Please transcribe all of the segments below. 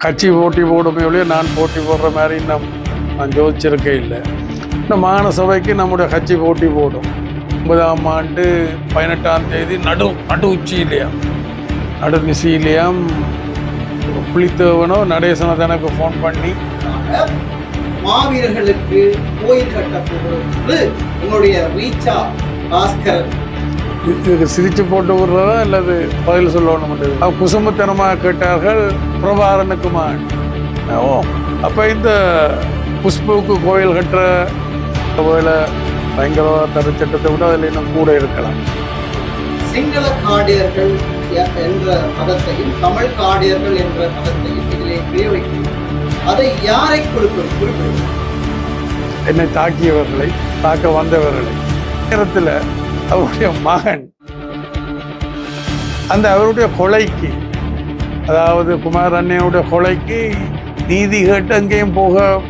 கட்சி போட்டி போடுமே ஒழிய நான் போட்டி போடுற மாதிரி நான் யோசிச்சிருக்கே இல்லை. இந்த மாகாண சபைக்கு நம்முடைய கட்சி போட்டி போடும். 9ஆம் ஆண்டு 18ஆம் தேதி நடு உச்சியிலையாம் நடு நிசையிலையாம் புலித்தேவனோ நடேசனோ தனக்கு ஃபோன் பண்ணி மாவீரர்களுக்கு கோயில் கட்டப்போகிறது உங்களுடைய ரீச்சா பாஸ்கரன் இதுக்கு சிரிச்சு போட்டு விடுறதா அல்லது பதில் சொல்லணும். குசுமத்தனமாக கேட்டார்கள் பிரபாகரனுக்குமான். ஓ அப்போ இந்த புஷ்புக்கு கோயில் கட்டுற கோயில பயங்கரவாத தடை சட்டத்தை விட அதில் இன்னும் கூட இருக்கலாம். சிங்கள காடியர்கள் என்ற பதத்தையும் தமிழ் காடியர்கள் என்ற பதத்தையும் இதிலே பிரயோகிக்கும். அதை யாரை குறிப்பிடும்? என்னை தாக்கியவர்களை, தாக்க வந்தவர்களை. நேரத்தில் அவருடைய மகன் அந்த அவருடைய கொலைக்கு, அதாவது குமார் அண்ணையுடைய கொலைக்கு நீதி கேட்டு அங்கேயும்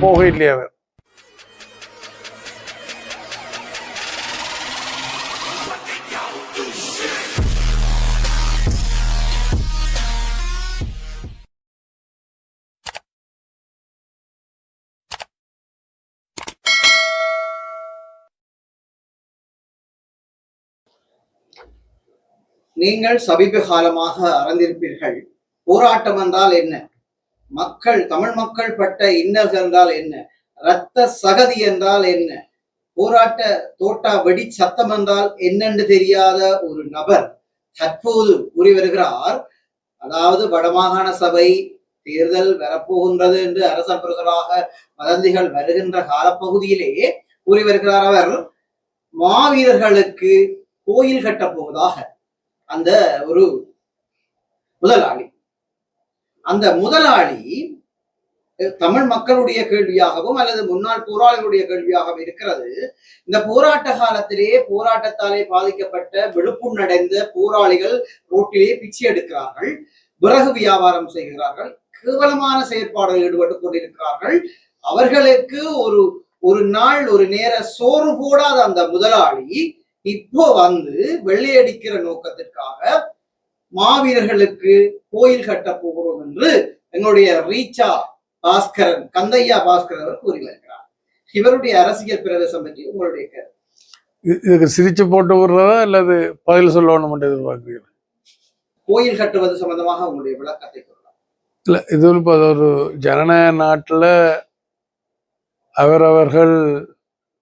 போக இல்லையா அவர். நீங்கள் சமீப காலமாக அறிந்திருப்பீர்கள், போராட்டம் என்றால் என்ன, மக்கள் தமிழ் மக்கள் பட்ட இன்னல் என்றால் என்ன, இரத்த சகதி என்றால் என்ன, போராட்ட தோட்டா வெடி சத்தம் என்றால் என்னென்று தெரியாத ஒரு நபர் தற்போது கூறி வருகிறார். அதாவது வடமாகாண சபை தேர்தல் வரப்போகின்றது என்று அரச பிரசராக வதந்திகள் வருகின்ற காலப்பகுதியிலே கூறி வருகிறார். அவர் மாவீரர்களுக்கு கோயில் கட்டப் போவதாக. அந்த ஒரு முதலாளி, அந்த முதலாளி தமிழ் மக்களுடைய கேள்வியாகவும் அல்லது முன்னாள் போராளிகளுடைய கேள்வியாகவும் இருக்கிறது. இந்த போராட்ட காலத்திலே போராட்டத்தாலே பாதிக்கப்பட்ட விழுப்புணர்ந்த போராளிகள் ரோட்டிலே பிச்சை எடுக்கிறார்கள், விறகு வியாபாரம் செய்கிறார்கள், கேவலமான செயற்பாடுகள் ஈடுபட்டுக் கொண்டிருக்கிறார்கள். அவர்களுக்கு ஒரு நாள் ஒரு நேர சோறு போடாத அந்த முதலாளி இப்போ வந்து வெள்ளையடிக்கிற நோக்கத்திற்காக மாவீரர்களுக்கு கோயில் கட்ட போகிறோம் என்று எங்களுடைய ரீச்சா பாஸ்கரன், கந்தையா பாஸ்கரன் அவர் கூறி வருகிறார். இவருடைய அரசியல் பிரவேசம் பற்றி உங்களுடைய கருத்து? இதுக்கு சிரிச்சு போட்டு விடுறதா அல்லது பதில் சொல்லணும் எதிர்பார்க்கிறீங்க? கோயில் கட்டுவது சம்பந்தமாக உங்களுடைய விளக்கத்தை சொல்லலாம். இல்லை, இது ஒரு ஜனநாயக நாட்டில் அவரவர்கள்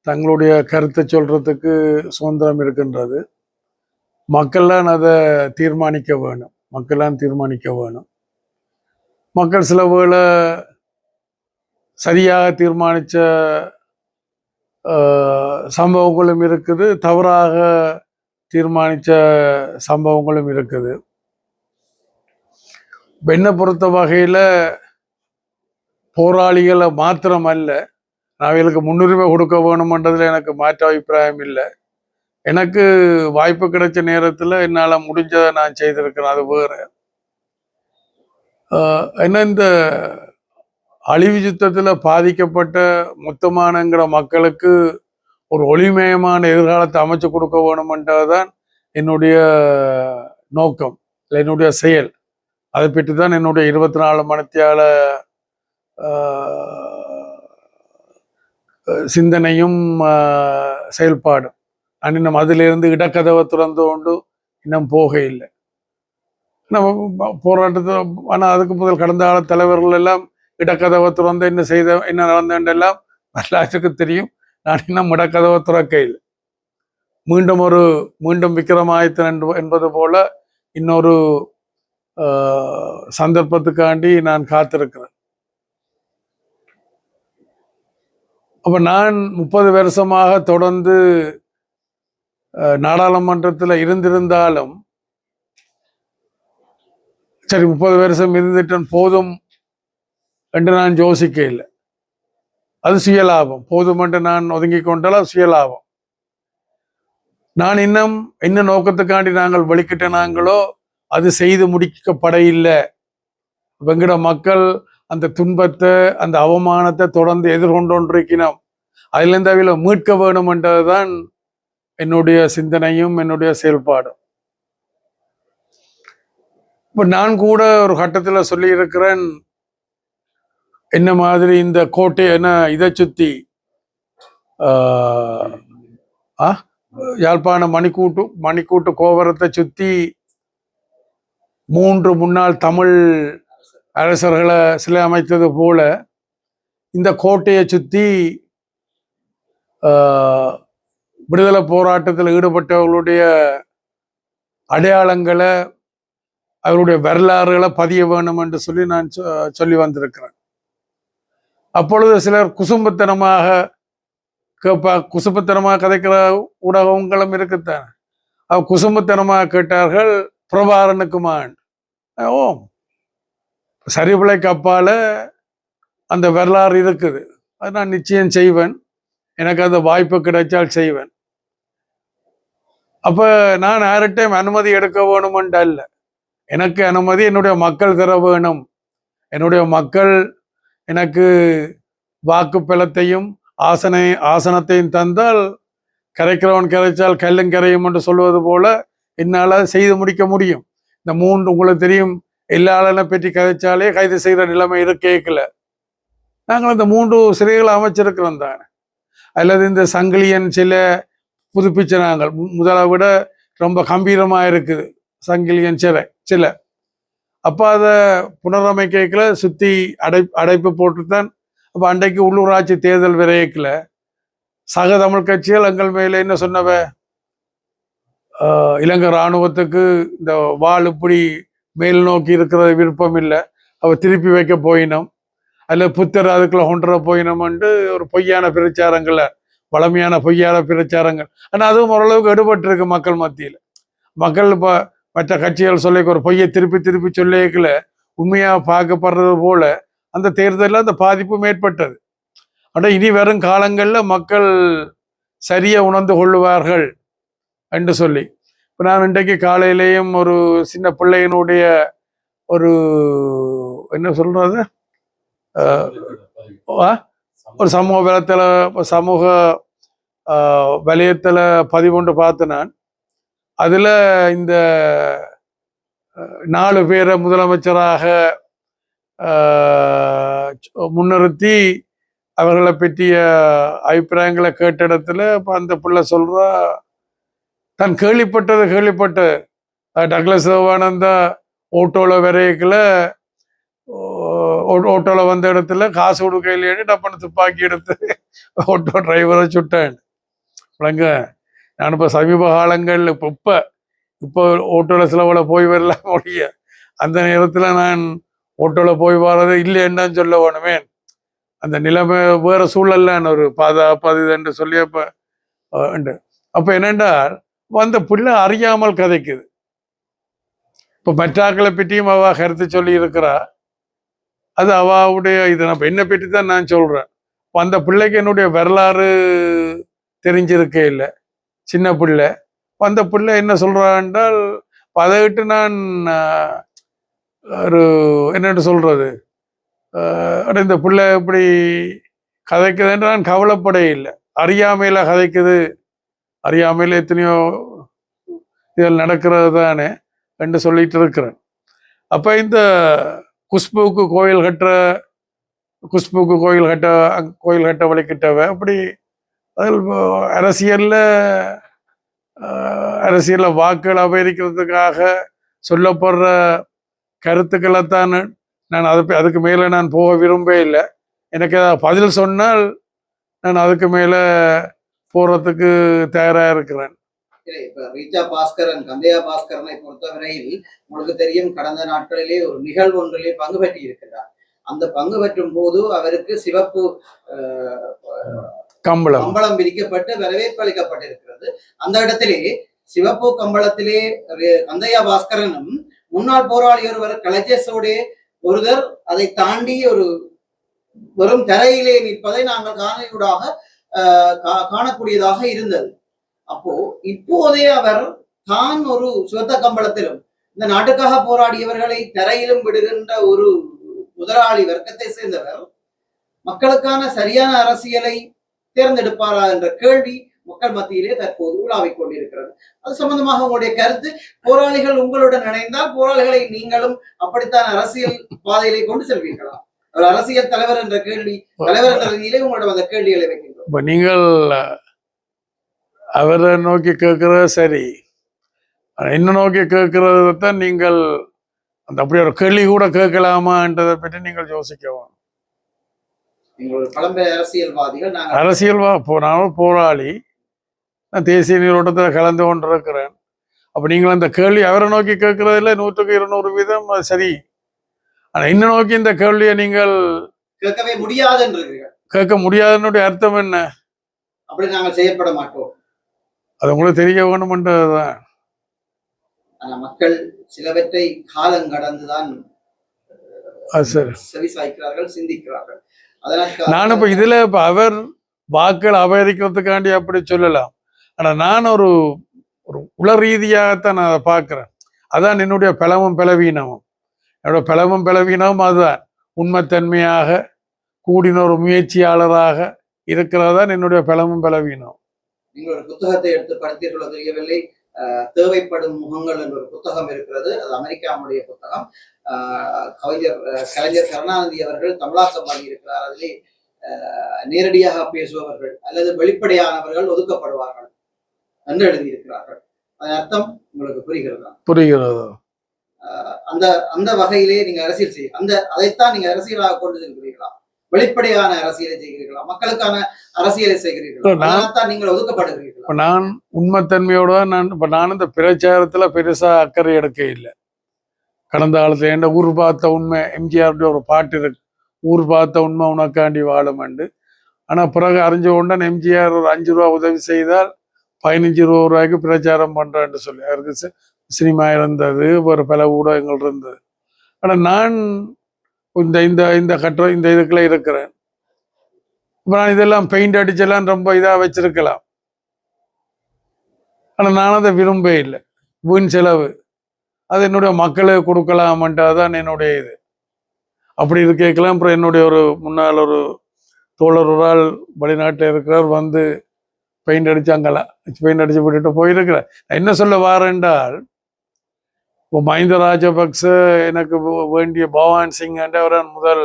தங்களுடைய கருத்தை சொல்றதுக்கு சுதந்திரம் இருக்கின்றது. மக்கள்லாம் அதை தீர்மானிக்க வேணும். மக்கள் சில வேளை சரியாக தீர்மானித்த சம்பவங்களும் இருக்குது, தவறாக தீர்மானித்த சம்பவங்களும் இருக்குது. என்னை பொறுத்த வகையில் போராளிகளை மாத்திரமல்ல, அவைகளுக்கு முன்னுரிமை கொடுக்க வேணுமென்றதில் எனக்கு மாற்று அபிப்பிராயம் இல்லை. எனக்கு வாய்ப்பு கிடைச்ச நேரத்தில் என்னால் முடிஞ்சதை நான் செய்திருக்கிறேன், அது வேறு. என்ன, இந்த அழிவு யுத்தத்தில் பாதிக்கப்பட்ட மொத்தமானங்கிற மக்களுக்கு ஒரு ஒளிமயமான எதிர்காலத்தை அமைச்சு கொடுக்க வேணுமென்றதுதான் என்னுடைய நோக்கம், இல்லை என்னுடைய செயல். அதை பற்றி தான் என்னுடைய 24 மணித்தியால சிந்தனையும் செயல்பாடும். நான் இன்னும் அதிலிருந்து இடக்கதவை திறந்து கொண்டு இன்னும் போக இல்லை. நம்ம போராட்டத்தில், ஆனால் அதுக்கு முதல் கடந்த கால தலைவர்கள் எல்லாம் இடக்கதவை திறந்து என்ன நடந்தெல்லாம் எல்லாத்துக்கு தெரியும். நான் இன்னும் இடக்கதவை திறக்க இல்லை. மீண்டும் விக்ரமாதித்தன் என்பது போல இன்னொரு சந்தர்ப்பத்துக்காண்டி நான் காத்திருக்கிறேன். அப்போ நான் 30 வருஷமாக தொடர்ந்து நாடாளுமன்றத்தில் இருந்திருந்தாலும் சரி, 30 வருஷம் இருந்துட்டேன் போதும் என்று நான் யோசிக்க இல்லை. அது சுயலாபம். போதும் என்று நான் ஒதுங்கி கொண்டால் அது சுயலாபம். நான் இன்னும் என்ன நோக்கத்துக்காண்டி நாங்கள் வெளிக்கிட்டனாங்களோ அது செய்து முடிக்கப்பட இல்லை. வெங்கட மக்கள் அந்த துன்பத்தை, அந்த அவமானத்தை தொடர்ந்து எதிர்கொண்டோன்றிருக்கிறோம். அதிலிருந்து அவையில மீட்க வேணும் என்றதுதான் என்னுடைய சிந்தனையும் என்னுடைய செயல்பாடும். இப்போ நான் கூட ஒரு கட்டத்தில் சொல்லியிருக்கிறேன், என்ன மாதிரி இந்த கோட்டை என்ன இதை சுத்தி யாழ்ப்பாண மணிக்கூட்டு கோபுரத்தை சுத்தி 3 முன்னாள் தமிழ் அரசர்களை சிலை அமைத்தது போல இந்த கோட்டையை சுத்தி விடுதலை போராட்டத்தில் ஈடுபட்டவர்களுடைய அடையாளங்களை அவருடைய வரலாறுகளை பதிய வேணும் என்று சொல்லி நான் சொல்லி வந்திருக்கிறேன். அப்பொழுது சிலர் குசும்பத்தனமாக கதைக்கிற ஊடகங்களும் இருக்குத்தான். குசும்பத்தனமாக கேட்டார்கள் பிரபாரனுக்குமான். ஓ, சரிபிழைக்கு அப்பால அந்த வரலாறு இருக்குது, அது நான் நிச்சயம் செய்வேன், எனக்கு அந்த வாய்ப்பு கிடைச்சால் செய்வேன். அப்ப நான் யார்கிட்டையும் அனுமதி எடுக்க வேணுமென்று அல்ல, எனக்கு அனுமதி என்னுடைய மக்கள் தர வேணும். என்னுடைய மக்கள் எனக்கு வாக்கு பலத்தையும் ஆசனத்தையும் தந்தால் கரைக்கிறவன் கரைச்சால் கல்லும் கரையும் என்று சொல்வது போல என்னால் செய்து முடிக்க முடியும். இந்த 3 உங்களுக்கு தெரியும், எல்லா ஆளனை பற்றி கதைச்சாலே கைது செய்கிற நிலைமை கேட்கல. நாங்கள் இந்த 3 சிலைகளை அமைச்சிருக்கிறோம் தானே. அல்லது இந்த சங்கிலியன் சிலை புதுப்பிச்ச நாங்கள் முதலை விட ரொம்ப கம்பீரமாக இருக்குது சங்கிலியன் சிலை. அப்போ அதை புனரமைக்கல சுற்றி அடைப்பு போட்டுத்தான். அப்போ அன்றைக்கு உள்ளூராட்சி தேர்தல் விரைக்கல சக தமிழ் கட்சிகள் எங்கள் மேலே என்ன சொன்னவ, இலங்கை இராணுவத்துக்கு இந்த வாள் இப்படி மேல் நோக்கி இருக்கிற விருப்பம் இல்லை, அவ திருப்பி வைக்க போயினோம், அல்ல புத்தர் அதுக்குள்ள கொண்டுற போயினோம்ட்டு ஒரு பொய்யான பிரச்சாரங்கள்ல வளமையான பொய்யான பிரச்சாரங்கள். ஆனால் அதுவும் ஓரளவுக்கு எடுபட்டு இருக்கு மக்கள் மத்தியில். மக்கள் இப்போ மற்ற கட்சிகள் சொல்ல ஒரு பொய்யை திருப்பி சொல்லிக்கல உண்மையாக பார்க்கப்படுறது போல அந்த தேர்தலில் அந்த பாதிப்பும் ஏற்பட்டது. ஆனால் இனி வரும் காலங்களில் மக்கள் சரியா உணர்ந்து கொள்ளுவார்கள் என்று சொல்லி இப்போ நான் இன்றைக்கு காலையிலேயும் ஒரு சின்ன பிள்ளையினுடைய ஒரு என்ன சொல்றது ஒரு சமூக வலயத்தில் பதிவொன்று பார்த்து நான் அதில் இந்த 4 பேரை முதலமைச்சராக முன்னிறுத்தி அவர்களை பற்றிய அபிப்பிராயங்களை கேட்ட இடத்துல இப்போ அந்த பிள்ளை சொல்றா, தான் கேள்விப்பட்டது டக்ளஸ் தேவானந்தா ஓட்டோவில் விரைக்கல, ஓட்டோவில் வந்த இடத்துல காசு கொடுக்கையிலேன்னு டப்புன்னு துப்பாக்கி எடுத்து ஓட்டோ டிரைவரை சுட்டேன். விளங்க, நான் இப்போ சமீப காலங்கள் இப்போ ஓட்டோவில் சிலவில் போய் வரலாம் முடிய அந்த நேரத்தில் நான் ஓட்டோவில் போய் வர்றது இல்லைன்னு சொல்ல வேணுமே. அந்த நிலைமை வேற சூழல்ல ஒரு பாதுகாப்பு என்று சொல்லி அப்போ என்னென்றால் அந்த பிள்ளை அறியாமல் கதைக்குது. இப்போ மற்றாக்களை பற்றியும் அவ கருத்து சொல்லி இருக்கிறா, அது அவாவுடைய இது. நம்ம என்னை பற்றி தான் நான் சொல்றேன். இப்போ அந்த பிள்ளைக்கு என்னுடைய வரலாறு தெரிஞ்சிருக்கே இல்லை, சின்ன பிள்ளை. அந்த பிள்ளை என்ன சொல்றான் என்றால் அதை விட்டு நான் ஒரு என்னென்னு சொல்றது, இந்த பிள்ளை இப்படி கதைக்குதுன்னு நான் கவலைப்பட இல்லை. அறியாமையில கதைக்குது, அறியாமையில எத்தனையோ இதில் நடக்கிறது தானே என்று சொல்லிட்டு இருக்கிறேன். அப்போ இந்த குஷ்புக்கு கோயில் கட்ட வழிகிட்டவ அப்படி அதில் அரசியல்ல வாக்குகள் அபகரிக்கிறதுக்காக சொல்லப்படுற கருத்துக்களைத்தான் நான் அதுக்கு மேலே நான் போக விரும்ப இல்லை. எனக்கு பதில் சொன்னால் நான் அதுக்கு மேலே போறதுக்கு தயாராக இருக்கிறேன். இப்ப ரீச்சா பாஸ்கரன், கந்தையா பாஸ்கரனை பொறுத்தவரையில் உங்களுக்கு தெரியும், கடந்த நாட்களிலே ஒரு நிகழ்வு ஒன்றிலே பங்கு பெற்றி இருக்கிறார். அந்த பங்கு பெற்றும் போது அவருக்கு சிவப்பு கம்பளம் விரிக்கப்பட்டு வரவேற்பு அளிக்கப்பட்டிருக்கிறது. அந்த இடத்திலே சிவப்பு கம்பளத்திலே கந்தையா பாஸ்கரனும் முன்னாள் போராளி ஒருவர் கலஜேசோடே ஒருவர் அதை தாண்டி ஒரு வெறும் தரையிலே நிற்பதை நாங்கள் காணொலியூடாக காணக்கூடியதாக இருந்தது. அப்போ இப்போதே அவர் தான் ஒரு சுவத்த கம்பளத்திலும் இந்த நாட்டுக்காக போராடியவர்களை தரையிலும் விடுகின்ற ஒரு முதலாளி வர்க்கத்தை சேர்ந்தவர் மக்களுக்கான சரியான அரசியலை தேர்ந்தெடுப்பாரா என்ற கேள்வி மக்கள் மத்தியிலே தற்போது உலாவிக் கொண்டிருக்கிறது. அது சம்பந்தமாக உங்களுடைய கருத்து, போராளிகள் உங்களுடன் இணைந்தால் போராளிகளை நீங்களும் அப்படித்தான் அரசியல் பாதையிலே கொண்டு செல்வீர்களா? ஒரு அரசியல் தலைவர் என்ற ரீதியிலே உங்களோட அந்த கேள்விகளை வைக்கின்றோம். இப்ப நீங்கள் அவரை நோக்கி கேட்கறது சரி, என்ன நோக்கி கேட்கறதான் நீங்கள் அந்த அப்படி ஒரு கேள்வி கூட கேட்கலாமான்றதை பற்றி நீங்கள் யோசிக்கவும். நீங்கள் ஒரு பழம்பெயர் அரசியல்வாதிகள். நானும் போராளி, நான் தேசிய நீரோட்டத்தில் கலந்து கொண்டிருக்கிறேன். அப்ப நீங்கள் அந்த கேள்வி அவரை நோக்கி கேட்கறதுல 100% அது சரி. ஆனா என்ன நோக்கி இந்த கேள்வியை நீங்கள் கேட்கவே முடியாதுன்றீர்கள். கேட்க முடியாதுன்னுடைய அர்த்தம் என்ன? அப்படி நாங்கள் செயல்பட மாட்டோம். அது உங்களுக்கு தெரிய வேணும்ன்றதுதான். ஆனா மக்கள் சிலவற்றை காலம் கடந்துதான் செவிசாய்க்கிறார்கள், சிந்திக்கிறார்கள். அதனால் நான் இப்ப இதுல இப்ப அவர் வாக்கள் அபகரிக்கிறதுக்காண்டி அப்படி சொல்லலாம். ஆனா நான் ஒரு உள ரீதியாகத்தான் நான் அதை பார்க்கிறேன். அதான் என்னுடைய பலமும் பலவீனமும். என்னோட பலமும் பலவீனமும் அதுதான். உண்மைத்தன்மையாக கூடின ஒரு முயற்சியாளராக இருக்கிறதான் என்னுடைய பலமும் பலவீனம். நீங்கள் ஒரு புத்தகத்தை எடுத்து படித்தீர்களோ தெரியவில்லை. தேவைப்படும் முகங்கள் என்ற ஒரு புத்தகம் இருக்கிறது. அது அமெரிக்காவுடைய புத்தகம். கலைஞர் கருணாநிதி அவர்கள் தமிழாக்கம் பண்ணியிருக்கிறார். அதிலே நேரடியாக பேசுபவர்கள் அல்லது வெளிப்படையானவர்கள் ஒதுக்கப்படுவார்கள் என்று எழுதியிருக்கிறார்கள். அதன் அர்த்தம் உங்களுக்கு புரிகிறதா? புரிகிறது. அந்த அந்த வகையிலே நீங்க அரசியல் செய்ய அதைத்தான் நீங்க அரசியலாக கொண்டு செல்கிறீர்களா? வெளிப்படையான அரசியலை செய்கிறீர்களா? மக்களுக்கான அரசியலை செய்கிறீர்களா? தான் நீங்கள் ஒதுக்கப்படுகிறீர்களா? இப்ப நான் உண்மைத்தன்மையோட நான் இந்த பிரச்சாரத்துல பெருசா அக்கறை எடுக்க இல்லை. கடந்த காலத்துல என் ஊர் பார்த்த உண்மை, எம்ஜிஆருடைய ஒரு பாட்டு இருக்கு, ஊர் பார்த்த உண்மை உனக்காண்டி வாழும். ஆனா பிறகு அறிஞ்ச உடன் எம்ஜிஆர் ஒரு 5 ரூபா உதவி செய்தால் 15 ரூபாய்க்கு பிரச்சாரம் பண்றேன்னு சொல்லி அவருக்கு சினிமா இருந்தது, ஒரு பல ஊடகங்கள் இருந்தது. ஆனா நான் இந்த இந்த இந்த கட்டுரை இந்த இதுக்குள்ள இருக்கிறேன். இப்ப நான் இதெல்லாம் பெயிண்ட் அடிச்செல்லாம் ரொம்ப இதா வச்சிருக்கலாம். ஆனா நான் அதை விரும்ப இல்லை. வீண் செலவு. அது என்னுடைய மக்களுக்கு கொடுக்கலாமன்றதான் என்னுடைய இது. அப்படி இருக்கலாம். அப்புறம் என்னுடைய ஒரு முன்னாள் ஒரு தோழர் ஒரு ஆள் வெளிநாட்டில் இருக்கிறார், வந்து பெயிண்ட் அடிச்சாங்கலாம், பெயிண்ட் அடிச்சு போட்டுட்டு போயிருக்கிறேன். என்ன சொல்ல வாரென்றால், இப்போ மஹிந்த ராஜபக்ச எனக்கு வேண்டிய பவான் சிங் என்றவர் முதல்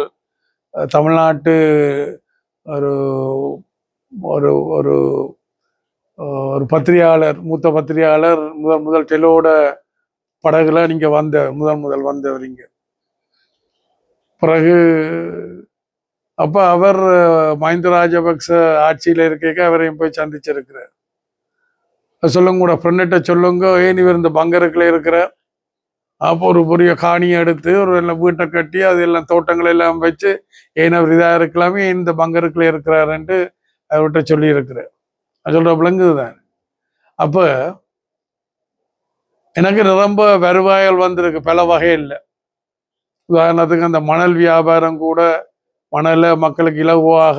தமிழ்நாட்டு ஒரு ஒரு ஒரு ஒரு பத்திரிகையாளர், மூத்த பத்திரிகையாளர், முதல் டெலோட படகுல நீங்க முதல் வந்தவர் இங்க. பிறகு அப்ப அவர் மஹிந்த ராஜபக்ச ஆட்சியில இருக்க அவரையும் போய் சந்திச்சிருக்கிறார். சொல்லுங்க கூட ஃப்ரெண்ட்ட சொல்லுங்க, ஏன் இவர் இந்த பங்கருக்குள்ள இருக்கிறார். அப்போ ஒரு பெரிய காணியை எடுத்து ஒரு எல்லாம் வீட்டை கட்டி அது எல்லாம் தோட்டங்கள் எல்லாம் வச்சு ஏன் அவர் இதாக இருக்கலாமே, இந்த பங்கருக்குள்ள இருக்கிறாருன்ட்டு அவர்கிட்ட சொல்லி இருக்கிறார். அது சொல்ற விளங்குதுதான். அப்ப எனக்கு ரொம்ப வருவாய்கள் வந்திருக்கு பல வகையில். உதாரணத்துக்கு அந்த மணல் வியாபாரம் கூட, மணலை மக்களுக்கு இலகுவாக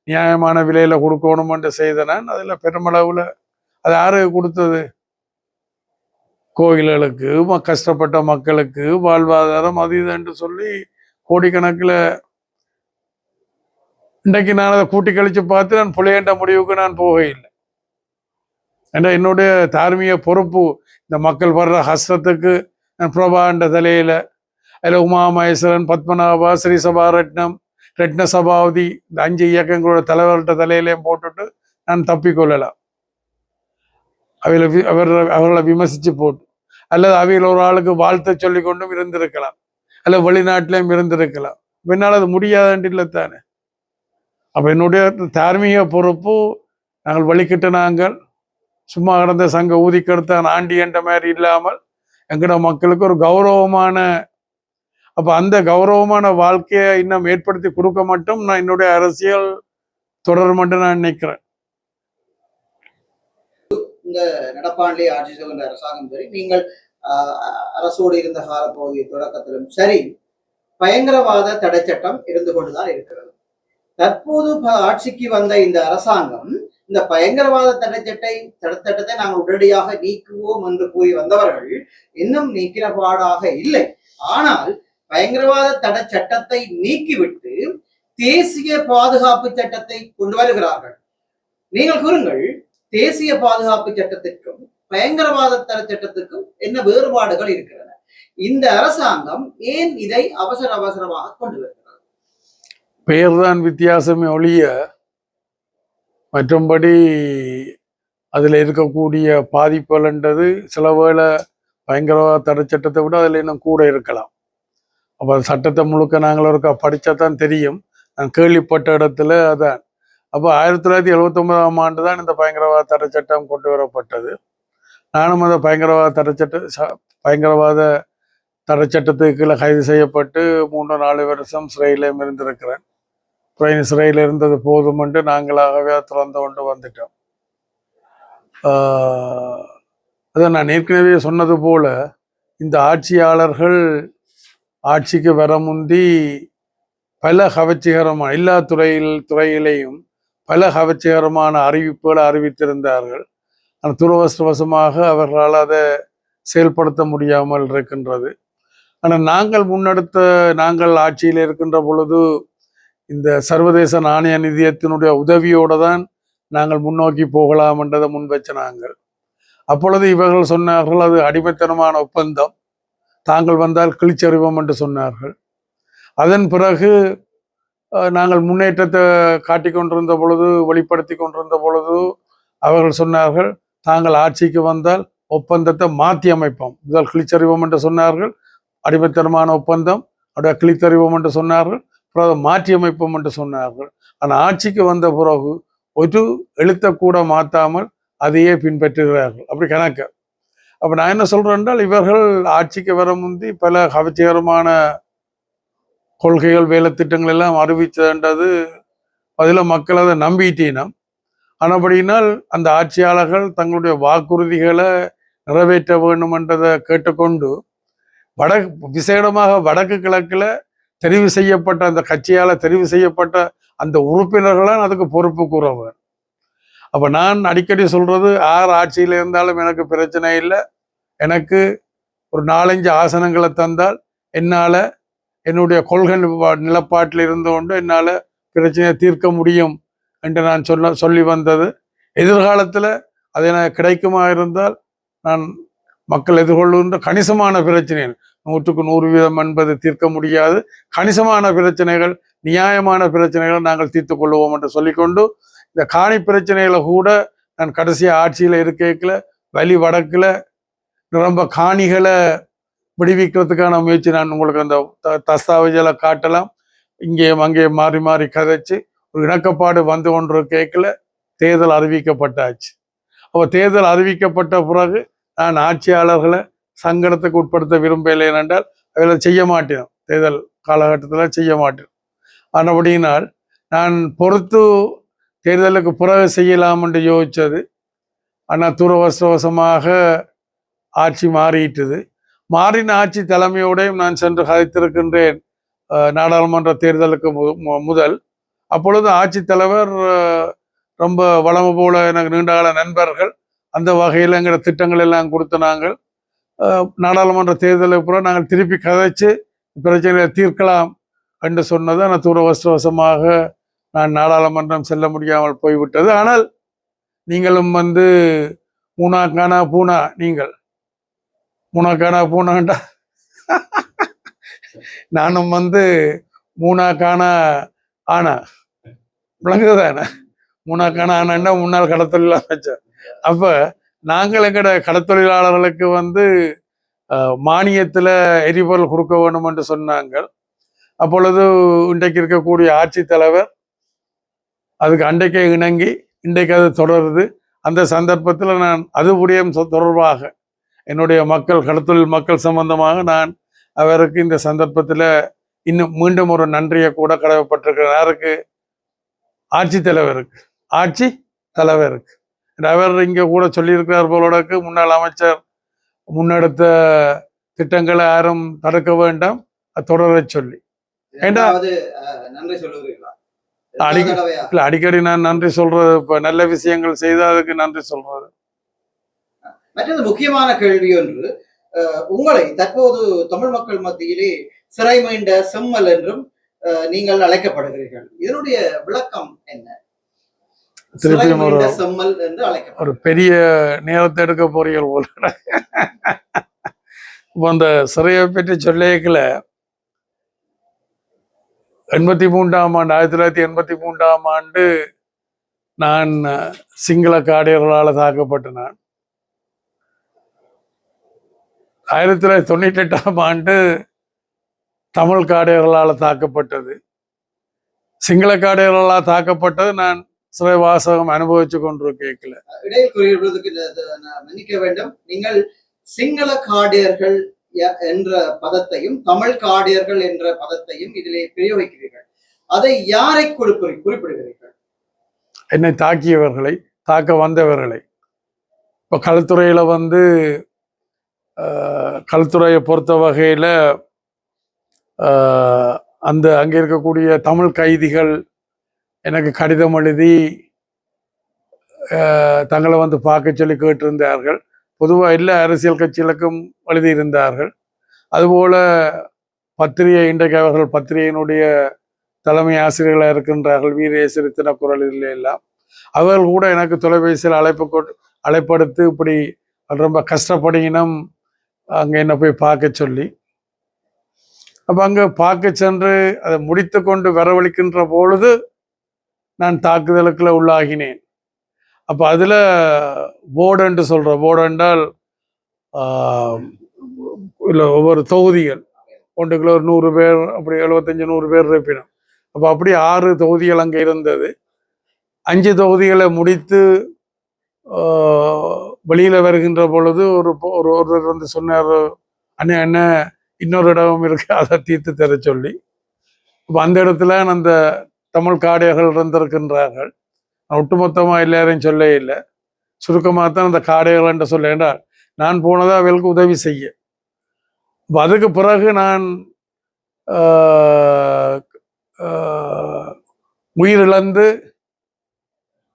நியாயமான விலையில கொடுக்கணும்னு செய்தேன். அதுல பெருமளவுல அது யாரு கொடுத்தது? கோயில்களுக்கு, கஷ்டப்பட்ட மக்களுக்கு வாழ்வாதாரம் அது இதுன்னு சொல்லி கோடிக்கணக்கில். இன்றைக்கு நான் அதை கூட்டி கழிச்சு பார்த்து நான் புலையண்ட முடிவுக்கு நான் போகையில்லை. ஏன்னா என்னுடைய தார்மீக பொறுப்பு இந்த மக்கள் வர்ற கஷ்டத்துக்கு நான் பிரபாண்ட தலையில அதில் உமா மகேஸ்வரன், பத்மநாபா, ஸ்ரீசபா ரத்னம், ரத்ன சபாவதி, இந்த 5 இயக்கங்களோட தலைவர்கிட்ட தலையிலையும் போட்டுட்டு நான் தப்பிக்கொள்ளலாம். அவர்களை விமர்சிச்சு போட்டு, அல்லது அவையில் ஒரு ஆளுக்கு வாழ்த்து சொல்லி கொண்டும் இருந்திருக்கலாம், அல்லது வெளிநாட்டிலையும் இருந்திருக்கலாம். பின்னால் அது முடியாதுன்ட்டு இல்லை தானே. அப்ப என்னுடைய தார்மீக பொறுப்பு, நாங்கள் வழிகிட்டு நாங்கள் சும்மா கடந்த சங்க ஊதிக்கெடுத்தான் ஆண்டி என்ற மாதிரி இல்லாமல் எங்கட மக்களுக்கு ஒரு கௌரவமான, அப்ப அந்த கௌரவமான வாழ்க்கையை இன்னும் ஏற்படுத்தி கொடுக்க மட்டும் நான் என்னுடைய அரசியல் தொடர் மட்டும் நான் நினைக்கிறேன். இந்த நடப்பாண்டிலே ஆட்சி செய்கின்ற அரசாங்கம் சரி, நீங்கள் அரசோடு இருந்த காலப்பகுதிய தொடக்கத்திலும் சரி, பயங்கரவாத தடை சட்டம் இருந்து கொண்டுதான் இருக்கிறது. தற்போது ஆட்சிக்கு வந்த இந்த அரசாங்கம் இந்த பயங்கரவாத தடைச்சட்டத்தை நாங்கள் உடனடியாக நீக்குவோம் என்று கூறி வந்தவர்கள் இன்னும் நீக்கிற பாடாக இல்லை. ஆனால் பயங்கரவாத தடை சட்டத்தை நீக்கிவிட்டு தேசிய பாதுகாப்பு சட்டத்தை கொண்டு வருகிறார்கள். நீங்கள் கூறுங்கள், தேசிய பாதுகாப்பு சட்டத்திற்கும் பயங்கரவாத தடை சட்டத்திற்கும் என்ன வேறுபாடுகள் இருக்கிறன? இந்த அரசாங்கம் ஏன் இதை அவசரமாக கொண்டு வருகிறது? பெயர் தான் வித்தியாசமே ஒழிய மற்றும்படி அதில் இருக்கக்கூடிய பாதிப்புகள்ன்றது சில வேளை பயங்கரவாத தடை சட்டத்தை விட அதில் இன்னும் கூட இருக்கலாம். அப்போ சட்டத்தை முழுக்க நாங்கள் ஒருக்கா படித்தா தான் தெரியும். நான் கேள்விப்பட்ட இடத்துல அதான். அப்போ 1979ஆம் ஆண்டு தான் இந்த பயங்கரவாத தடை சட்டம் கொண்டு வரப்பட்டது. நானும் அந்த பயங்கரவாத தடை சட்டத்துக்கு கீழே கைது செய்யப்பட்டு 3-4 வருஷம் சிறையிலும் இருந்திருக்கிறேன். சிறையில் இருந்தது போதுமென்று நாங்களாகவே திறந்து கொண்டு வந்துட்டோம். அதை நான் ஏற்கனவே சொன்னது போல இந்த ஆட்சியாளர்கள் ஆட்சிக்கு வர முந்தி பல கவர்ச்சிகரமான எல்லா துறையிலையும் பல கவர்ச்சிகரமான அறிவிப்புகளை அறிவித்திருந்தார்கள். ஆனால் துரதிர்ஷ்டவசமாக அவர்களால் அதை செயல்படுத்த முடியாமல் இருக்கின்றது. ஆனால் நாங்கள் ஆட்சியில் இருக்கின்ற பொழுது இந்த சர்வதேச நாணய நிதியத்தினுடைய உதவியோடு தான் நாங்கள் முன்னோக்கி போகலாம் என்றதை முன்வச்ச நாங்கள். அப்பொழுது இவர்கள் சொன்னார்கள் அது அடிமைத்தனமான ஒப்பந்தம், தாங்கள் வந்தால் கிழிச்சறிவோம் என்று சொன்னார்கள். அதன் பிறகு நாங்கள் முன்னேற்றத்தை காட்டி கொண்டிருந்த பொழுது, வெளிப்படுத்தி கொண்டிருந்த பொழுது அவர்கள் சொன்னார்கள் தாங்கள் ஆட்சிக்கு வந்தால் ஒப்பந்தத்தை மாற்றி அமைப்போம். முதல் கிழிச்சறிவோம் என்று சொன்னார்கள், அடிமைத்தனமான ஒப்பந்தம், அப்படியே கிழித்தறிவோம் என்று சொன்னார்கள், அப்புறம் மாற்றி அமைப்போம் என்று சொன்னார்கள். ஆனால் ஆட்சிக்கு வந்த பிறகு ஒரு எழுத்தக்கூட மாற்றாமல் அதையே பின்பற்றுகிறார்கள். அப்படி கணக்கு. அப்போ நான் என்ன சொல்றேன் என்றால், இவர்கள் ஆட்சிக்கு வர முந்தி பல கவர்ச்சிகரமான கொள்கைகள் வேலை திட்டங்கள் எல்லாம் அறிவித்தது. அதில் மக்கள் அதை நம்பிட்டீனம். ஆனபடியினால் அந்த ஆட்சியாளர்கள் தங்களுடைய வாக்குறுதிகளை நிறைவேற்ற வேண்டும் என்றதை கேட்டுக்கொண்டு விசேடமாக வடக்கு கிழக்கில் தெரிவு செய்யப்பட்ட அந்த கட்சியால் தெரிவு செய்யப்பட்ட அந்த உறுப்பினர்களால் அதுக்கு பொறுப்பு கூறவர். அப்போ நான் அடிக்கடி சொல்றது, யார் ஆட்சியில் இருந்தாலும் எனக்கு பிரச்சனை இல்லை, எனக்கு ஒரு 4-5 ஆசனங்களை தந்தால் என்னால் என்னுடைய கொள்கை நிலப்பாட்டில் இருந்து கொண்டு என்னால் பிரச்சனையை தீர்க்க முடியும் என்று நான் சொல்லி வந்தது. எதிர்காலத்தில் அது எனக்கு கிடைக்குமா இருந்தால் நான் மக்கள் எதிர்கொள்ளுகின்ற கணிசமான பிரச்சனை 100% என்பது தீர்க்க முடியாது. கணிசமான பிரச்சனைகள், நியாயமான பிரச்சனைகளை நாங்கள் தீர்த்து கொள்வோம் என்று சொல்லிக்கொண்டு, இந்த காணி பிரச்சனைகளை கூட நான் கடைசியாக ஆட்சியில் இருக்கையில் வலி வடக்கில் ரொம்ப காணிகளை விடுவிக்கிறதுக்கான முயற்சி நான் உங்களுக்கு அந்த தஸ்தாவேஜில் காட்டலாம். இங்கேயும் அங்கேயும் மாறி மாறி கதைச்சு ஒரு இணக்கப்பாடு வந்து கொண்டு கேட்கல தேர்தல் அறிவிக்கப்பட்டாச்சு. அப்போ தேர்தல் அறிவிக்கப்பட்ட பிறகு நான் ஆட்சியாளர்களை சங்கடத்துக்கு உட்படுத்த விரும்பலை என்றால் அதில் செய்ய மாட்டேன், தேர்தல் காலகட்டத்தில் செய்ய மாட்டேன். ஆனபடியினால் நான் பொறுத்து தேர்தலுக்கு பிறகு செய்யலாம் என்று யோசித்தது. ஆனால் துரதிர்ஷ்டவசமாக ஆட்சி மாறிட்டது. மாறின ஆட்சி தலைமையோடையும் நான் சென்று கதைத்திருக்கின்றேன் நாடாளுமன்ற தேர்தலுக்கு முதல். அப்பொழுது ஆட்சி தலைவர் ரொம்ப வளமை போல எனக்கு நீண்டகால நண்பர்கள், அந்த வகையில் எங்களோட திட்டங்கள் எல்லாம் கொடுத்து நாங்கள் நாடாளுமன்ற தேர்தலுக்கு பிறகு நாங்கள் திருப்பி கதைச்சு பிரச்சனையை தீர்க்கலாம் என்று சொன்னது. ஆனால் துரதிர்ஷ்டவசமாக நான் நாடாளுமன்றம் செல்ல முடியாமல் போய்விட்டது. ஆனால் நீங்களும் மூணாக்கானா பூனா, நீங்கள் மூணாக்கானா பூனாண்டா நானும் மூணாக்கானா ஆனா விளங்குதானே, மூணாக்கானா ஆனாண்டா முன்னாள் கடத்தொழில் அமைச்சர். அப்போ நாங்கள் எங்கட கடத்தொழிலாளர்களுக்கு மானியத்தில் எரிபொருள் கொடுக்க வேண்டும் என்று சொன்னாங்க. அப்பொழுது இன்றைக்கு இருக்கக்கூடிய ஆட்சி தலைவர் அதுக்கு அன்றைக்கே இணங்கி இன்றைக்கு அது தொடருது. அந்த சந்தர்ப்பத்தில் நான் அது விடயம் தொடர்பாக என்னுடைய கடத்தொழில் மக்கள் சம்பந்தமாக நான் அவருக்கு இந்த சந்தர்ப்பத்தில் இன்னும் மீண்டும் ஒரு நன்றியை கூட கடமைப்பட்டிருக்கிறேன். யாருக்கு? ஆட்சி தலைவருக்கு. அவர் இங்கே கூட சொல்லியிருக்கிறார் போலோடக்கு, முன்னாள் அமைச்சர் முன்னெடுத்த திட்டங்களை யாரும் தடுக்க வேண்டாம், தொடர சொல்லி. அடிக்கடி நான் நன்றி சொல்றது, இப்ப நல்ல விஷயங்கள் செய்தால் அதுக்கு நன்றி சொல்றது. மற்றது முக்கியமான கேள்வி ஒன்று, உங்களை தற்போது தமிழ் மக்கள் மத்தியிலே சிறை மீண்ட செம்மல் என்றும் நீங்கள் அழைக்கப்படுகிறீர்கள். இதனுடைய விளக்கம் என்ன? திருப்பியும் செம்மல் என்று ஒரு பெரிய நேரத்தை எடுக்க போறீர்கள் போல. இப்போ அந்த சிறையை பற்றி சொல்லிக்கல, 1983 ஆண்டு நான் சிங்கள காடையர்களால் தாக்கப்பட்ட நான். 1998 ஆண்டு தமிழ் காடையர்களால் தாக்கப்பட்டது. சிங்கள காடையர்களால் தாக்கப்பட்டது நான் சிறைவாசகம் அனுபவிச்சு கொண்டிருக்கல. இடையில் குறிப்பிடுவதற்கு மன்னிக்க வேண்டும். நீங்கள் சிங்கள காடையர்கள் என்ற பதத்தையும் தமிழ் காடையர்கள் என்ற பதத்தையும் இதிலே பிரயோகிக்கிறீர்கள். அதை யாரை குறிப்பிடுகிறீர்கள்? என்னை தாக்கியவர்களை, தாக்க வந்தவர்களை. இப்போ கல்துறையில கல்துறையை பொறுத்த வகையில அந்த அங்கே இருக்கக்கூடிய தமிழ் கைதிகள் எனக்கு கடிதம் எழுதி தங்களை பார்க்க சொல்லி கேட்டிருந்தார்கள். பொதுவாக எல்லா அரசியல் கட்சிகளுக்கும் எழுதியிருந்தார்கள். அதுபோல பத்திரிகை, இன்றைக்கு அவர்கள் பத்திரிகையினுடைய தலைமை ஆசிரியர்களாக இருக்கின்றார்கள், வீரேசரி தினக்குரல் இதில் எல்லாம். அவர்கள் கூட எனக்கு தொலைபேசியில் அழைப்படுத்து இப்படி ரொம்ப கஷ்டப்படினும் அங்கே என்ன போய் பார்க்க சொல்லி, அப்போ அங்கே பார்க்க சென்று அதை முடித்து கொண்டு வரவழைக்கின்ற பொழுது நான் தாக்குதலுக்குள்ள உள்ளாகினேன். அப்போ அதில் போர்டு சொல்கிறோம். போர்டு என்றால் இல்லை, ஒவ்வொரு தொகுதிகள் ஒன்றுக்குள்ள ஒரு 100 பேர், அப்படி 75-100 பேர் இருப்பினோம். அப்போ அப்படி 6 தொகுதிகள் அங்கே இருந்தது. 5 தொகுதிகளை முடித்து வெளியில் வருகின்ற பொழுது ஒருவர் சொன்னார், அண்ணன் இன்னொரு இடமும் இருக்கு, அதை தீர்த்து தர சொல்லி. இப்போ அந்த இடத்துல அந்த தமிழ் காடையர்கள் இருந்திருக்கின்றார்கள். ஒட்டுமொத்தமாக எல்லாரையும் சொல்ல இல்லை, சுருக்கமாக தான் அந்த காடையர்கள் என்று சொல்ல. என்றால் நான் போனதை அவர்களுக்கு உதவி செய்ய. இப்போ அதுக்கு பிறகு நான் உயிரிழந்து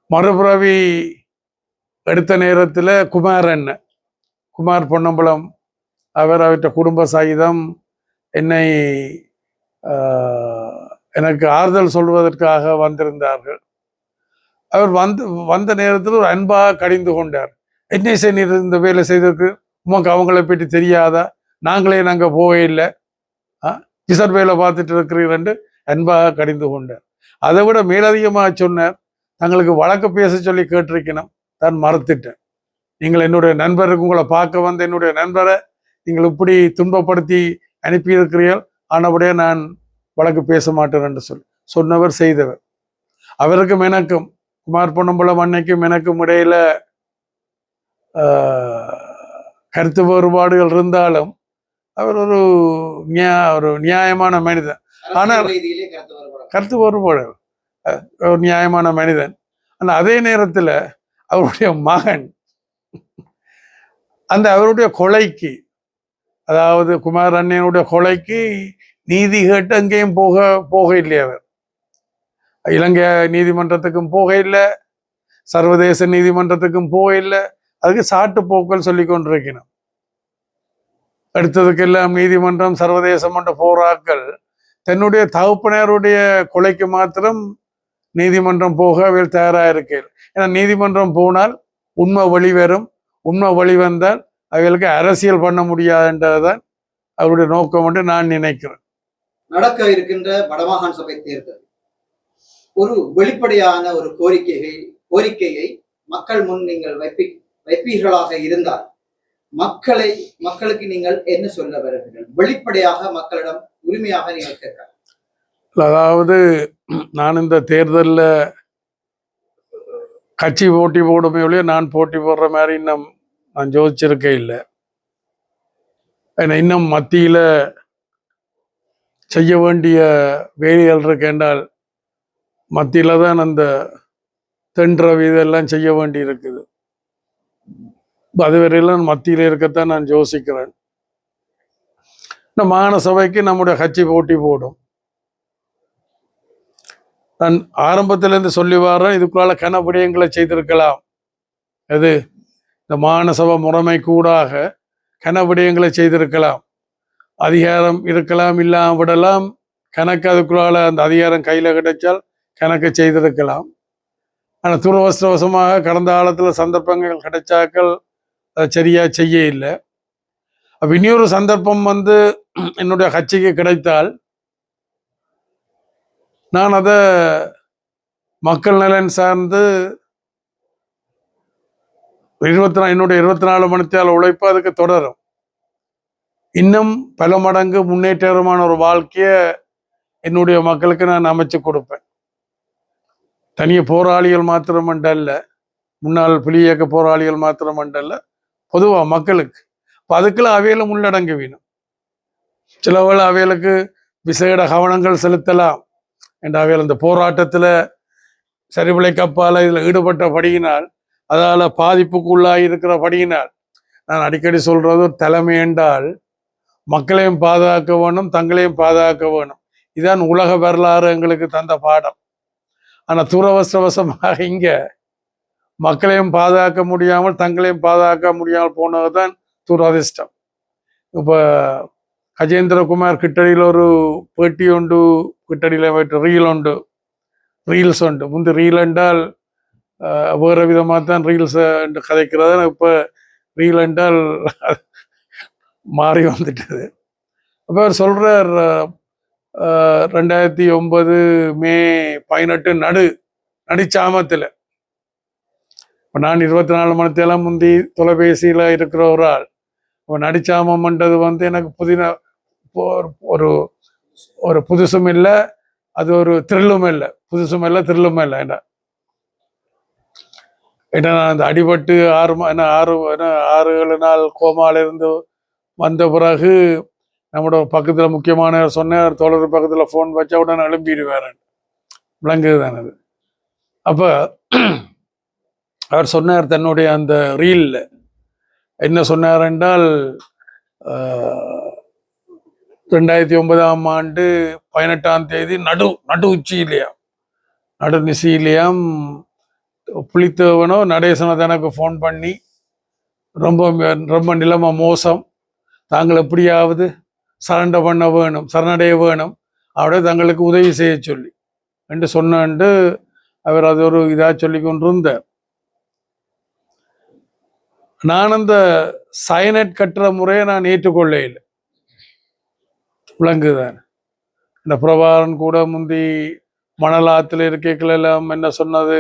மறுபிறவி எடுத்த நேரத்தில் குமார் பொன்னம்பலம் அவர்கிட்ட குடும்ப சகிதம் என்னை எனக்கு ஆறுதல் சொல்வதற்காக வந்திருந்தார்கள். அவர் வந்த நேரத்தில் ஒரு அன்பாக கடிந்து கொண்டார். என்ன செய்ய இந்த வேலை செய்ததற்கு உமக்கு அவங்களை பற்றி தெரியாதா? நாங்களே நாங்கள் போகவில்லை, கிசர் வேலை பார்த்துட்டு இருக்கிறீர்கள் அன்பாக கடிந்து கொண்டார். அதை விட மேலதிகமாக சொன்னார், தங்களுக்கு வழக்கு பேச சொல்லி கேட்டிருக்கணும், தான் மறுத்துட்டேன். நீங்கள் என்னுடைய நண்பருக்கு, உங்களை பார்க்க வந்த என்னுடைய நண்பரை நீங்கள் இப்படி துன்பப்படுத்தி அனுப்பியிருக்கிறீர்கள், ஆனபடியே நான் வழக்கு பேச மாட்டேன் என்று சொன்னவர் செய்தவர். அவருக்கும் எனக்கும், குமார் பொன்னம்பலம் அன்னைக்கும் எனக்கும் இடையில கருத்து வேறுபாடுகள் இருந்தாலும் அவர் ஒரு நியாயமான மனிதன். ஆனால் கருத்து வேறுபாடு ஒரு நியாயமான மனிதன். ஆனால் அதே நேரத்தில் அவருடைய மகன் அவருடைய கொலைக்கு, அதாவது குமார் அண்ணனுடைய கொலைக்கு நீதி கேட்டு அங்கேயும் போக இல்லை. அவர் இலங்கை நீதிமன்றத்துக்கும் போக இல்லை, சர்வதேச நீதிமன்றத்துக்கும் போக இல்லை. அதுக்கு சாட்டு போக்கள் சொல்லி கொண்டிருக்கணும். அடுத்ததுக்கெல்லாம் நீதிமன்றம், சர்வதேசம் என்ற போராக்கள் தன்னுடைய தகப்பனருடைய கொலைக்கு மாத்திரம் நீதிமன்றம் போக அவர்கள் தயாராக இருக்கிறார். ஏன்னா நீதிமன்றம் போனால் உண்மை வெளிவரும், உண்மை வெளிவந்தால் அவர்களுக்கு அரசியல் பண்ண முடியாதுன்றதுதான் அவருடைய நோக்கம் என்று நான் நினைக்கிறேன். நடக்க இருக்கின்ற வடமாகாண சபை தேர்தல் ஒரு வெளிப்படையான ஒரு கோரிக்கையை மக்கள் முன் நீங்கள் வைப்பீர்களாக இருந்தால் மக்களுக்கு நீங்கள் என்ன சொல்ல வருகிறீர்கள்? வெளிப்படையாக மக்களிடம் உரிமையாக நீங்கள் கேட்க. அதாவது நான் இந்த தேர்தலில் கட்சி போட்டி போடுமே ஒழிய நான் போட்டி போடுற மாதிரி இன்னும் நான் யோசிச்சிருக்க இல்லை. ஏன்னா இன்னும் மத்தியில் செய்ய வேண்டிய வேலைகள் இருக்கின்றால் மத்தியில் தான் அந்த தென்றவி இதெல்லாம் செய்ய வேண்டி இருக்குது. அதுவரையிலும் மத்தியில் இருக்கத்தான் நான் யோசிக்கிறேன். இந்த மாகாண சபைக்கு நம்முடைய கட்சி போட்டி போடும். நான் ஆரம்பத்திலேருந்து சொல்லி வர்றேன், இதுக்குள்ளால கன விடயங்களை செய்திருக்கலாம். அது இந்த மாகாண சபை முறைமை கூடாக கன விடயங்களை செய்திருக்கலாம். அதிகாரம் இருக்கலாம், இல்லாம விடலாம். கணக்கு அதுக்குள்ளால அந்த அதிகாரம் கையில் கிடைச்சால் கணக்கு செய்திருக்கலாம். ஆனால் துரவசமாக கடந்த காலத்தில் சந்தர்ப்பங்கள் கிடைச்சாக்கள் அதை சரியாக செய்ய இல்லை. அப்போ இனியொரு சந்தர்ப்பம் என்னுடைய கட்சிக்கு கிடைத்தால் நான் அதை மக்கள் நலன் சார்ந்து என்னுடைய 24 மணித்தால உழைப்பு அதுக்கு தொடரும். இன்னும் பல மடங்கு முன்னேற்றமான ஒரு வாழ்க்கையை என்னுடைய மக்களுக்கு நான் அமைச்சு கொடுப்பேன். தனிய போராளிகள் மாத்திரமண்டல்ல, முன்னாள் புலி இயக்க போராளிகள் மாத்திரமண்டல்ல, பொதுவாக மக்களுக்கு. இப்போ அதுக்குள்ள அவையில உள்ளடங்க வேணும். சிலவேளை அவைகளுக்கு விசேட கவனங்கள் செலுத்தலாம் என்ற அவையில் இந்த போராட்டத்தில் சரிவிலை கப்பால் இதில் ஈடுபட்டபடியினால், அதால் பாதிப்புக்கு உள்ளாகி இருக்கிறபடியினால், நான் அடிக்கடி சொல்றது தலைமை என்றால் மக்களையும் பாதுகாக்க வேணும், தங்களையும் பாதுகாக்க வேணும். இதுதான் உலக வரலாறு எங்களுக்கு தந்த பாடம். ஆனால் துரவசவசமாக இங்க மக்களையும் பாதுகாக்க முடியாமல் தங்களையும் பாதுகாக்க முடியாமல் போனது தான் துரதிர்ஷ்டம். இப்போ கஜேந்திரகுமார் கிட்டடியில் ஒரு பேட்டி உண்டு, கிட்டடியில் போயிட்டு ரீல்ஸ் உண்டு. முந்தி ரீல் என்றால் வேறு விதமாக தான் ரீல்ஸ் கதைக்கிறது. இப்போ ரீல் என்றால் மாறி வந்துட்டது. அப்போ அவர் சொல்கிறார், 2009 மே 18 நடிச்சாமத்தில், இப்போ நான் 24 மணித்தெல்லாம் முந்தி தொலைபேசியில் இருக்கிற ஒரு ஆள். இப்போ நடிச்சாமன்றது எனக்கு ஒரு ஒரு புதுசும் இல்லை, அது ஒரு த்ரில்லும் இல்லை. புதுசும் இல்லை, த்ரில்லும் இல்லை. ஏன்னா நான் அந்த அடிபட்டு 6-7 நாள் கோமாலிருந்து வந்த பிறகு நம்மளோட பக்கத்தில் முக்கியமானவர் சொன்னார், தோழர் பக்கத்தில் ஃபோன் வச்சா உடனே எழும்பிடுவார். விளங்குது தானே அது. அப்போ அவர் சொன்னார் தன்னுடைய அந்த ரீலில் என்ன சொன்னார் என்றால், 2009 18 நடு உச்சியிலையாம், நடு நிசியிலையாம் புலித்தேவனோ நடேசனோ தனக்கு ஃபோன் பண்ணி ரொம்ப நிலைமை மோசம், தாங்கள் எப்படியாவது சரணடைய வேணும், அப்படியே தங்களுக்கு உதவி செய்ய சொல்லி என்று சொன்னாண்டு அவர் அது ஒரு இதாக சொல்லி கொண்டிருந்தார். நான் அந்த சயனைட் கட்டுற முறையை நான் ஏற்றுக்கொள்ள இல்லை. விளங்குதான். இந்த பிரபாகரன் கூட முந்தி மணலாத்தில் இருக்கலாம் என்ன சொன்னது,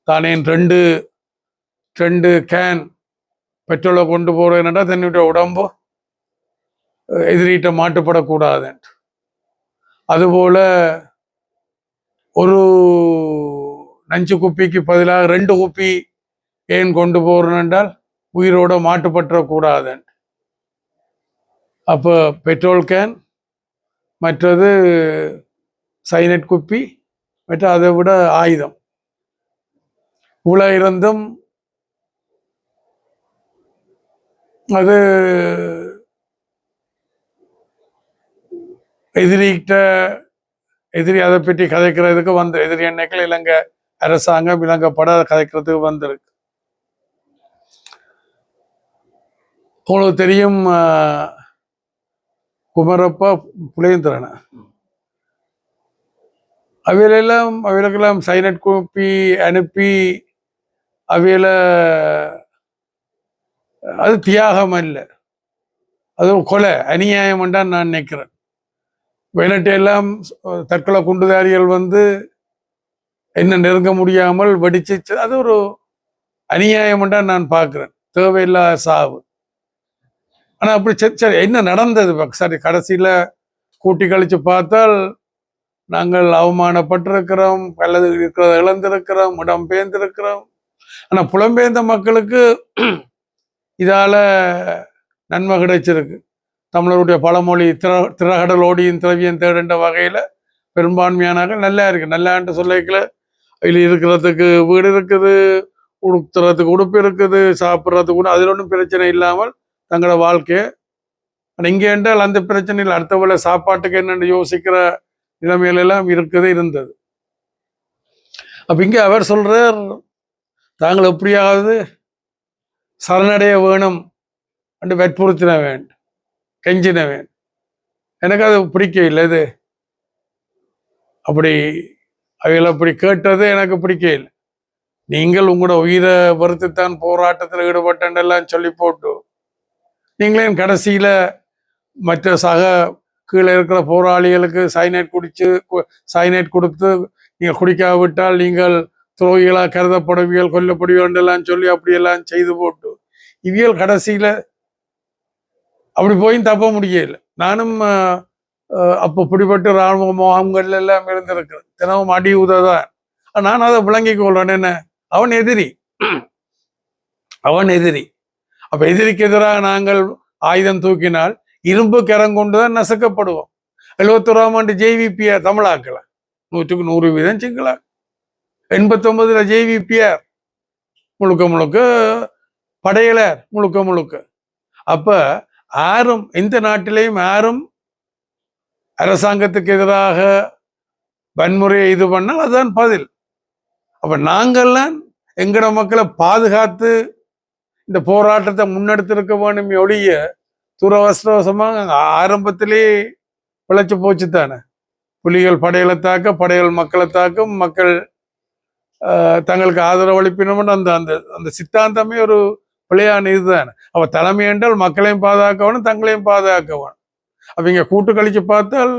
தானே 2 கேன் பெட்ரோலை கொண்டு போறேன்டா தன்னுடைய உடம்பு எதிரிட்ட மாட்டுப்படக்கூடாது. அதுபோல ஒரு நஞ்சு குப்பிக்கு பதிலாக 2 குப்பி ஏன் கொண்டு போறேன் என்றால் உயிரோட மாட்டுப்பற்றக்கூடாது. அப்போ பெட்ரோல் கேன், மற்றது சைனட் குப்பி, மற்ற அதை விட ஆயுதம், இவ்வளோ இருந்தும் அது எதிரி அதை பற்றி கதைக்கிறதுக்கு எதிரி எண்ணெய்கள் இலங்கை அரசாங்கம் இலங்கைப்பட கதைக்கிறதுக்கு வந்திருக்கு. உங்களுக்கு தெரியும், குமரப்பா புளியந்திரன அவைகளுக்கெல்லாம் சைனட் குப்பி அனுப்பி அது தியாகம் அல்ல, அது கொலை, அநியாயம் என்றான் நான் நினைக்கிறேன். வெளிநாட்டெல்லாம் தற்கொலை குண்டுதாரிகள் என்ன நெருங்க முடியாமல் வெடிச்சு, அது ஒரு அநியாயம் என்றான் நான் பார்க்கிறேன், தேவையில்லாத சாவு. ஆனால் அப்படி சரி என்ன நடந்தது? சரி, கடைசியில் கூட்டி கழிச்சு பார்த்தால் நாங்கள் அவமானப்பட்டிருக்கிறோம், அல்லது இருக்கிறத இழந்திருக்கிறோம், இடம்பெயர்ந்திருக்கிறோம். ஆனால் புலம்பெயர்ந்த மக்களுக்கு இதால நன்மை கிடைச்சிருக்கு. தமிழருடைய பழமொழி திரகடலோடியின் திரவியம் தேடுன்ற வகையில் பெரும்பான்மையானார்கள் நல்லா இருக்கு. நல்லான்ட்டு சொல்லிக்கல, அதில் இருக்கிறதுக்கு வீடு இருக்குது, உடுத்துறதுக்கு உடுப்பு இருக்குது, சாப்பிட்றதுக்கு கூட, அதில் ஒன்றும் பிரச்சனை இல்லாமல் தங்களோட வாழ்க்கையை. இங்கே என்றால் அந்த பிரச்சனையில் அடுத்த வேளை சாப்பாட்டுக்கு என்னென்னு யோசிக்கிற நிலைமையிலெல்லாம் இருந்தது. அப்போ இங்கே அவர் சொல்றார், தாங்கள் எப்படியாவது சரணடைய வேணும் என்று வற்புறுத்தின வேண்டும், கெஞ்சின வேண்டும். எனக்கு அது பிடிக்கவில்லை. இது அப்படி அவைகள் அப்படி கேட்டது எனக்கு பிடிக்கவில்லை. நீங்கள் உங்களோட உயிரை வருத்தித்தான் போராட்டத்தில் ஈடுபட்டெல்லாம் சொல்லி போட்டு நீங்களே கடைசியில் மற்ற சக கீழே இருக்கிற போராளிகளுக்கு சைனைட் கொடுத்து நீங்கள் குடிக்காவிட்டால் நீங்கள் துரோகிகளாக கருதப்படுவியல் கொல்லப்படுவீர்கள் எல்லாம் சொல்லி அப்படியெல்லாம் செய்து போட்டு இவியல் கடைசியில அப்படி போயும் தப்ப முடியல. நானும் அப்போ பிடிபட்டு இராணுவ முகாம்கள் எல்லாம் இருந்திருக்கிறேன். தினமும் அடி உததான். நான் அதை விளங்கிக் கொள்றேன். என்ன, அவன் எதிரி. அப்ப எதிரிக்கு எதிராக நாங்கள் ஆயுதம் தூக்கினால் இரும்பு கரங்கொண்டுதான் நசுக்கப்படுவோம். 71ஆம் ஆண்டு ஜேவிபிஆர் தமிழாக்கல 100% சிங்களா. 89 ஜேவிபிஆர் முழுக்க படையலர் முழுக்க. அப்ப யாரும் எந்த நாட்டிலையும் யாரும் அரசாங்கத்துக்கு எதிராக வன்முறையை இது பண்ணால் அதுதான் பதில். அப்ப நாங்கள்லாம் எங்கட மக்களை பாதுகாத்து இந்த போராட்டத்தை முன்னெடுத்திருக்க வேண்டும். ஒழிய துரவசமாக ஆரம்பத்திலே பிழைச்சு போச்சு தானே. புலிகள் படைகளை தாக்க, படைகள் மக்களை தாக்கும், மக்கள் தங்களுக்கு ஆதரவு அளிப்பினும் அந்த அந்த அந்த சித்தாந்தமே ஒரு பிழையான இதுதானே. அவ தலைமை என்றால் மக்களையும் பாதுகாக்கவனும் தங்களையும் பாதுகாக்கவனும். அப்ப இங்க கூட்டு கழிச்சு பார்த்தால்